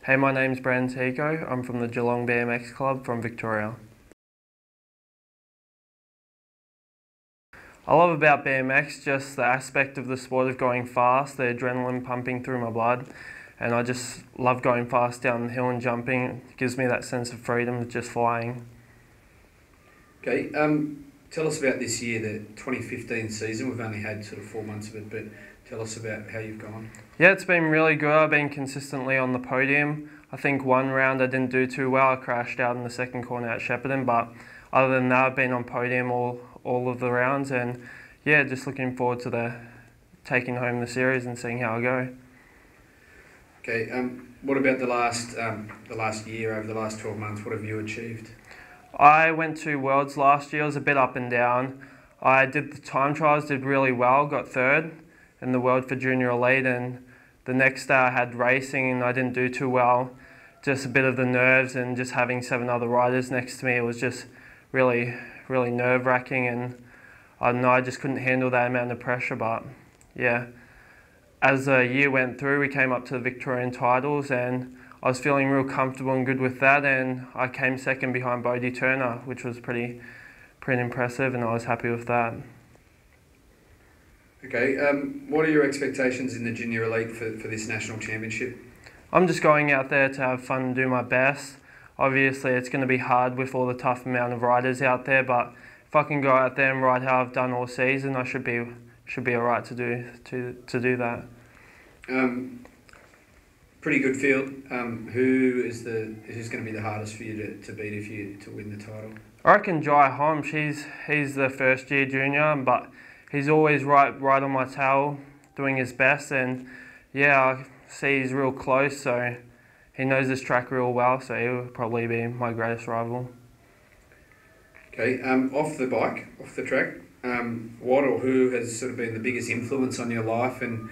Hey, my name's Hiko. I'm from the Geelong BMX Club from Victoria. I love about BMX just the aspect of the sport of going fast, the adrenaline pumping through my blood, and I just love going fast down the hill and jumping. It gives me that sense of freedom of just flying. Okay, tell us about this year, the 2015 season. We've only had sort of 4 months of it, but tell us about how you've gone. Yeah, it's been really good. I've been consistently on the podium. I think one round I didn't do too well. I crashed out in the second corner at Shepparton, but other than that, I've been on podium all of the rounds, and yeah, just looking forward to taking home the series and seeing how I go. Okay, what about the last year, over the last 12 months, what have you achieved? I went to Worlds last year. It was a bit up and down. I did the time trials, did really well, got third in the world for junior elite, and the next day I had racing and I didn't do too well. Just a bit of the nerves and just having 7 other riders next to me, it was just really nerve-wracking, and I don't know, I just couldn't handle that amount of pressure. But yeah, as the year went through, we came up to the Victorian titles and I was feeling real comfortable and good with that, and I came second behind Bodie Turner, which was pretty impressive, and I was happy with that. Okay, what are your expectations in the junior elite for this national championship? I'm just going out there to have fun and do my best. Obviously it's going to be hard with all the tough amount of riders out there, but if I can go out there and ride how I've done all season, I should be alright to do that. Pretty good field. Who's going to be the hardest for you to beat to win the title? I reckon Jai Hom. He's the first year junior, but he's always right on my tail, doing his best, and yeah, I see he's real close, so he knows this track real well, so he'll probably be my greatest rival. Okay, off the track, what or who has sort of been the biggest influence on your life and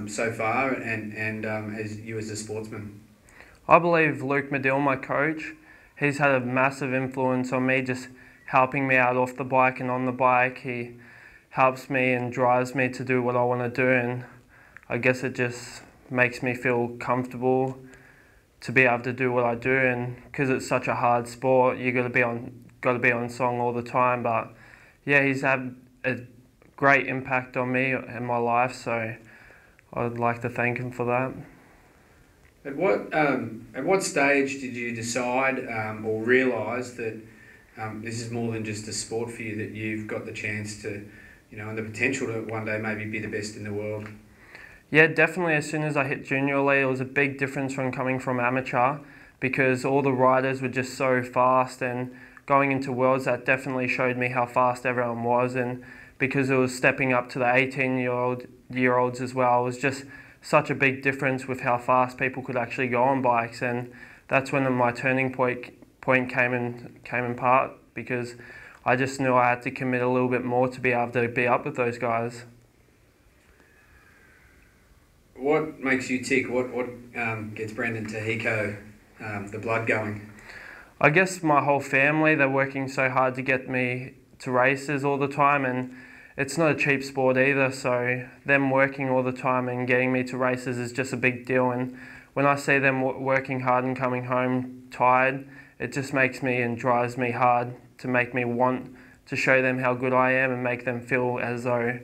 so far, and as you as a sportsman? I believe Luke Medill, my coach, he's had a massive influence on me, just helping me out off the bike and on the bike. He helps me and drives me to do what I want to do, and I guess it just makes me feel comfortable to be able to do what I do, and because it's such a hard sport, you got to be on song all the time. But yeah, he's had a great impact on me and my life, so I'd like to thank him for that. At what stage did you decide or realise that this is more than just a sport for you, that you've got the chance to, and the potential to one day maybe be the best in the world? Yeah, definitely. As soon as I hit junior elite, it was a big difference from coming from amateur, because all the riders were just so fast, and going into Worlds, that definitely showed me how fast everyone was, and because it was stepping up to the 18-year-olds as well, it was just such a big difference with how fast people could actually go on bikes, and that's when my turning point came in part, because I just knew I had to commit a little bit more to be able to be up with those guys. What makes you tick? What gets Brendan to Hiko, the blood going? I guess my whole family, they're working so hard to get me to races all the time, and it's not a cheap sport either, so them working all the time and getting me to races is just a big deal. And when I see them working hard and coming home tired, it just makes me and drives me hard to make me want to show them how good I am and make them feel as though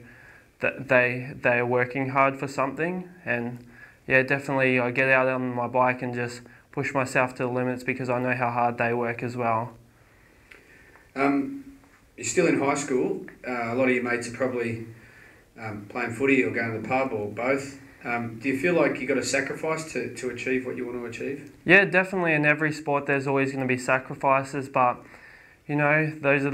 that they are working hard for something. And yeah, definitely I get out on my bike and just push myself to the limits, because I know how hard they work as well. You're still in high school. A lot of your mates are probably playing footy or going to the pub or both. Do you feel like you've got to sacrifice to achieve what you want to achieve? Yeah, definitely. In every sport there's always going to be sacrifices, but those are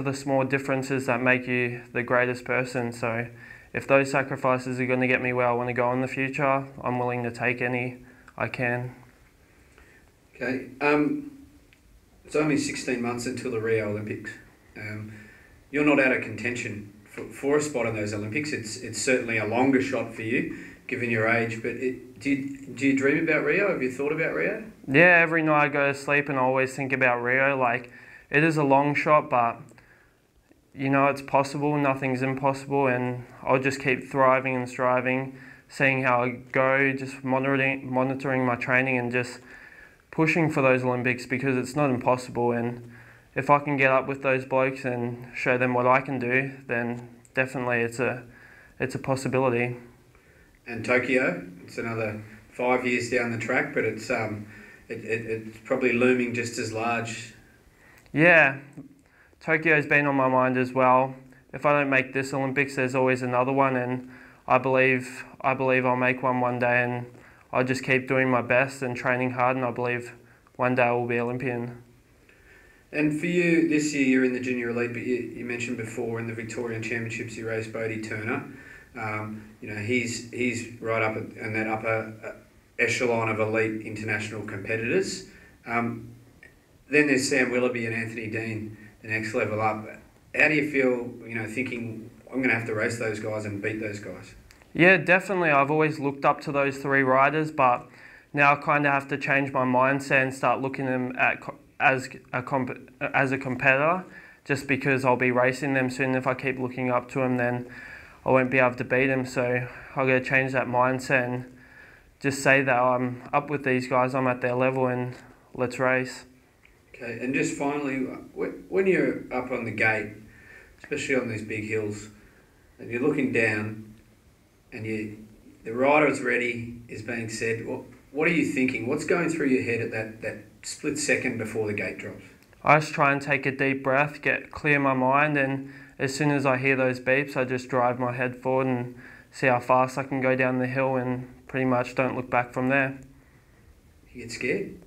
the small differences that make you the greatest person. So if those sacrifices are going to get me where I want to go in the future, I'm willing to take any I can. Okay. It's only 16 months until the Rio Olympics. You're not out of contention for a spot in those Olympics. It's certainly a longer shot for you, given your age. But do you dream about Rio? Have you thought about Rio? Yeah, every night I go to sleep and I always think about Rio. Like, it is a long shot, but it's possible. Nothing's impossible, and I'll just keep thriving and striving seeing how I go, just monitoring my training and just pushing for those Olympics, because it's not impossible. And if I can get up with those blokes and show them what I can do, then definitely it's a possibility. And Tokyo, it's another 5 years down the track, but it's probably looming just as large. Yeah, Tokyo's been on my mind as well. If I don't make this Olympics, there's always another one, and I believe I'll make one day, and I'll just keep doing my best and training hard, and I believe one day I will be Olympian. And for you, this year you're in the junior elite, but you mentioned before in the Victorian Championships you raced Bodie Turner. He's right up in that upper echelon of elite international competitors. Then there's Sam Willoughby and Anthony Dean, the next level up. How do you feel, thinking I'm going to have to race those guys and beat those guys? Yeah, definitely. I've always looked up to those three riders, but now I kind of have to change my mindset and start looking at them as a competitor, just because I'll be racing them soon. If I keep looking up to them, then I won't be able to beat them. So I've got to change that mindset and just say that I'm up with these guys, I'm at their level, and let's race. Okay, and just finally, when you're up on the gate, especially on these big hills, and you're looking down, and the rider's ready is being said, what are you thinking? What's going through your head at that split second before the gate drops? I just try and take a deep breath, clear my mind, and as soon as I hear those beeps, I just drive my head forward and see how fast I can go down the hill, and pretty much don't look back from there. You get scared?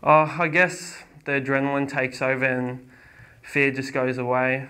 I guess the adrenaline takes over and fear just goes away.